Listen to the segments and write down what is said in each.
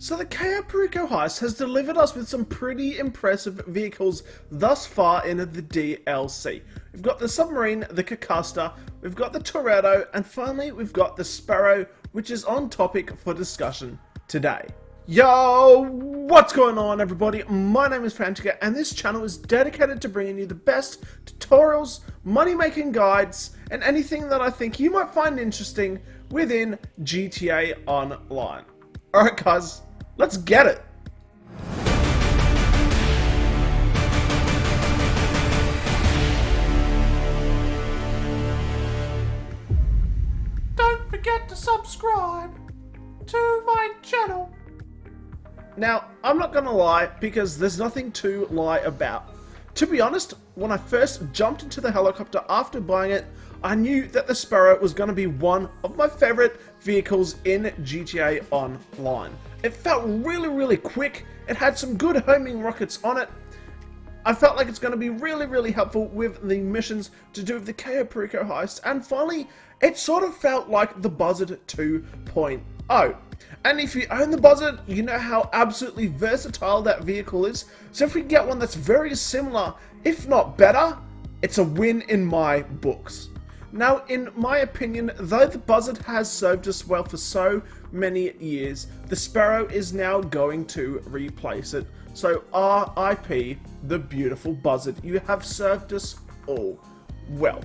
So the Perico heist has delivered us with some pretty impressive vehicles thus far in the DLC. We've got the submarine, the Cacaster, we've got the Toretto, and finally we've got the Sparrow, which is on topic for discussion today. Yo, what's going on everybody? My name is Defencive, and this channel is dedicated to bringing you the best tutorials, money-making guides, and anything that I think you might find interesting within GTA Online. Alright guys, let's get it! Don't forget to subscribe to my channel. Now, I'm not gonna lie, because there's nothing to lie about. To be honest, when I first jumped into the helicopter after buying it, I knew that the Sparrow was going to be one of my favourite vehicles in GTA Online. It felt really quick, it had some good homing rockets on it. I felt like it's going to be really helpful with the missions to do with the Perico heist, and finally, it sort of felt like the Buzzard 2.0. And if you own the Buzzard, you know how absolutely versatile that vehicle is, so if we get one that's very similar, if not better, it's a win in my books. Now, in my opinion, though the Buzzard has served us well for so many years, the Sparrow is now going to replace it. So RIP, the beautiful Buzzard. You have served us all well.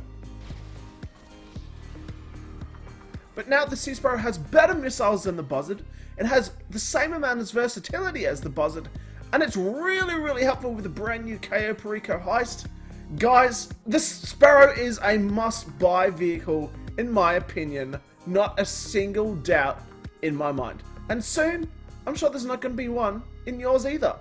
But now the Sea Sparrow has better missiles than the Buzzard, it has the same amount of versatility as the Buzzard, and it's really helpful with the brand new Perico heist. Guys, this Sparrow is a must-buy vehicle, in my opinion, not a single doubt in my mind. And soon, I'm sure there's not going to be one in yours either.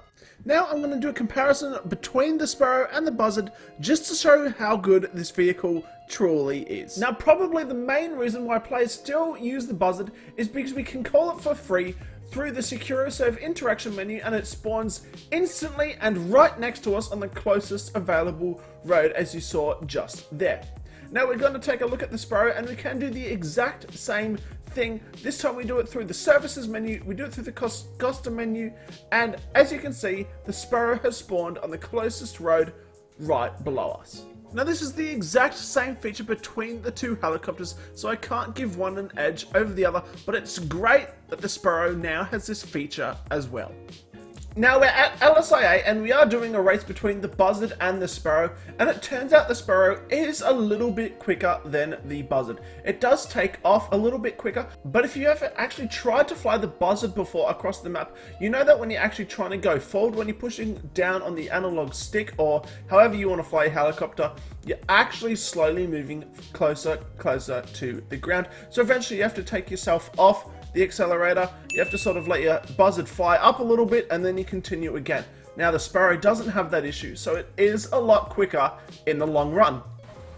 Now I'm going to do a comparison between the Sparrow and the Buzzard, just to show how good this vehicle truly is. Now, probably the main reason why players still use the Buzzard is because we can call it for free through the SecuroServe interaction menu, and it spawns instantly and right next to us on the closest available road, as you saw just there. Now we're going to take a look at the Sparrow, and we can do the exact same thing. This time we do it through the services menu, we do it through the custom menu, and as you can see, the Sparrow has spawned on the closest road right below us. Now this is the exact same feature between the two helicopters, so I can't give one an edge over the other, but it's great that the Sparrow now has this feature as well. Now we're at LSIA and we are doing a race between the Buzzard and the Sparrow, and it turns out the Sparrow is a little bit quicker than the Buzzard. It does take off a little bit quicker, but if you ever actually tried to fly the Buzzard before across the map, you know that when you're actually trying to go forward, when you're pushing down on the analog stick or however you want to fly a helicopter, you're actually slowly moving closer to the ground. So eventually you have to take yourself off the accelerator, you have to sort of let your Buzzard fly up a little bit and then you continue again. Now the Sparrow doesn't have that issue, so it is a lot quicker in the long run.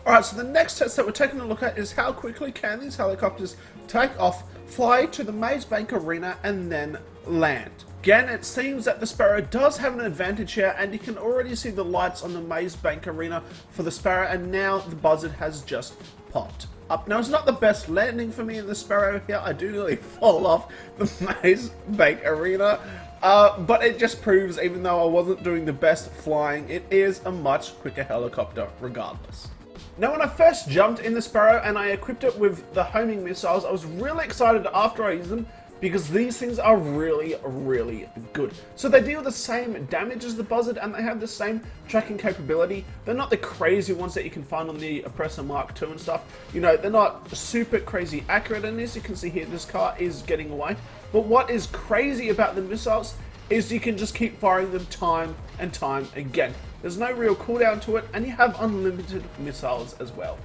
Alright, so the next test that we're taking a look at is how quickly can these helicopters take off, fly to the Maze Bank Arena, and then land. Again, it seems that the Sparrow does have an advantage here, and you can already see the lights on the Maze Bank Arena for the Sparrow, and now the Buzzard has just popped up. Now, it's not the best landing for me in the Sparrow here. I do nearly fall off the Maze Bank Arena, but it just proves, even though I wasn't doing the best flying, it is a much quicker helicopter regardless. Now, when I first jumped in the Sparrow and I equipped it with the homing missiles, I was really excited after I used them, because these things are really good. So they deal the same damage as the Buzzard, and they have the same tracking capability. They're not the crazy ones that you can find on the Oppressor Mark II and stuff. You know, they're not super crazy accurate, and as you can see here, this car is getting away. But what is crazy about the missiles is you can just keep firing them time and time again. There's no real cooldown to it, and you have unlimited missiles as well.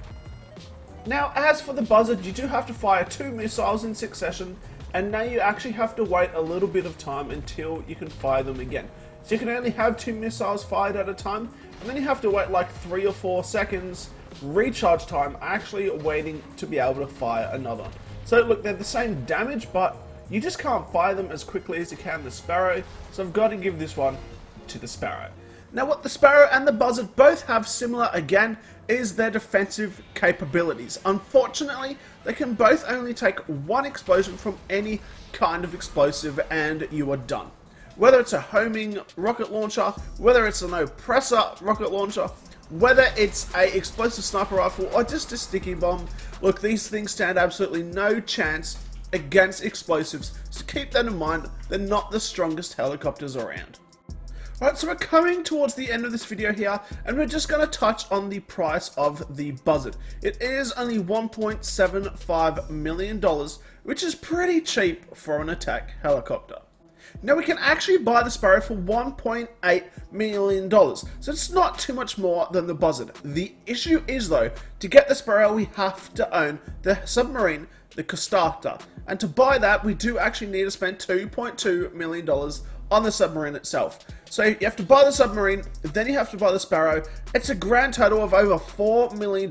Now, as for the Buzzard, you do have to fire 2 missiles in succession, and now you actually have to wait a little bit of time until you can fire them again. So you can only have 2 missiles fired at a time, and then you have to wait like 3 or 4 seconds recharge time, actually waiting to be able to fire another one. So look, they're the same damage, but you just can't fire them as quickly as you can the Sparrow, so I've got to give this one to the Sparrow. Now what the Sparrow and the Buzzard both have similar again is their defensive capabilities. Unfortunately, they can both only take one explosion from any kind of explosive and you are done. Whether it's a homing rocket launcher, whether it's an oppressor rocket launcher, whether it's a explosive sniper rifle or just a sticky bomb, look, these things stand absolutely no chance against explosives, so keep that in mind. They're not the strongest helicopters around. Alright, so we're coming towards the end of this video here, and we're just going to touch on the price of the Buzzard. It is only $1.75 million, which is pretty cheap for an attack helicopter. Now we can actually buy the Sparrow for $1.8 million, so it's not too much more than the Buzzard. The issue is though, to get the Sparrow we have to own the submarine, the Costata, and to buy that we do actually need to spend $2.2 million on the submarine itself. So you have to buy the submarine, then you have to buy the Sparrow. It's a grand total of over $4 million,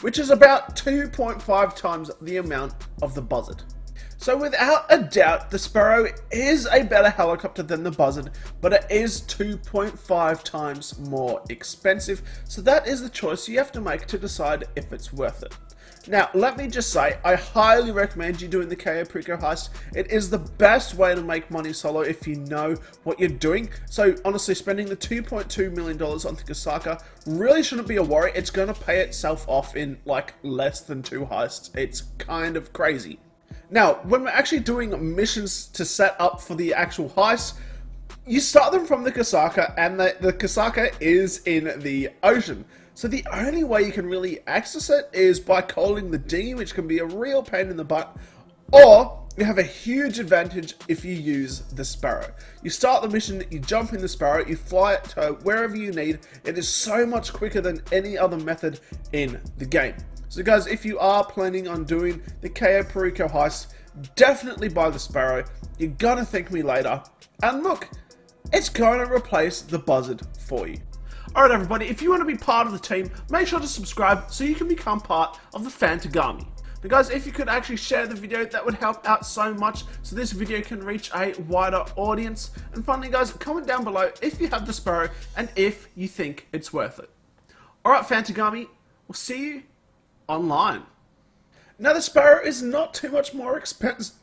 which is about 2.5 times the amount of the Buzzard. So without a doubt, the Sparrow is a better helicopter than the Buzzard, but it is 2.5 times more expensive. So that is the choice you have to make to decide if it's worth it. Now, let me just say, I highly recommend you doing the cayo Perico heist. It is the best way to make money solo if you know what you're doing. So honestly, spending the $2.2 million on the Costata really shouldn't be a worry. It's going to pay itself off in like less than 2 heists. It's kind of crazy. Now, when we're actually doing missions to set up for the actual heist, you start them from the Costata, and the Costata is in the ocean. So the only way you can really access it is by calling the dinghy, which can be a real pain in the butt, or you have a huge advantage if you use the Sparrow. You start the mission, you jump in the Sparrow, you fly it to wherever you need. It is so much quicker than any other method in the game. So guys, if you are planning on doing the cayo Perico heist, definitely buy the Sparrow. You're gonna thank me later. And look, it's going to replace the Buzzard for you. Alright everybody, if you want to be part of the team, make sure to subscribe so you can become part of the Fantagami. Now guys, if you could actually share the video, that would help out so much so this video can reach a wider audience. And finally guys, comment down below if you have the Sparrow and if you think it's worth it. Alright Fantagami, we'll see you online. Now the Sparrow is not too much more expensive.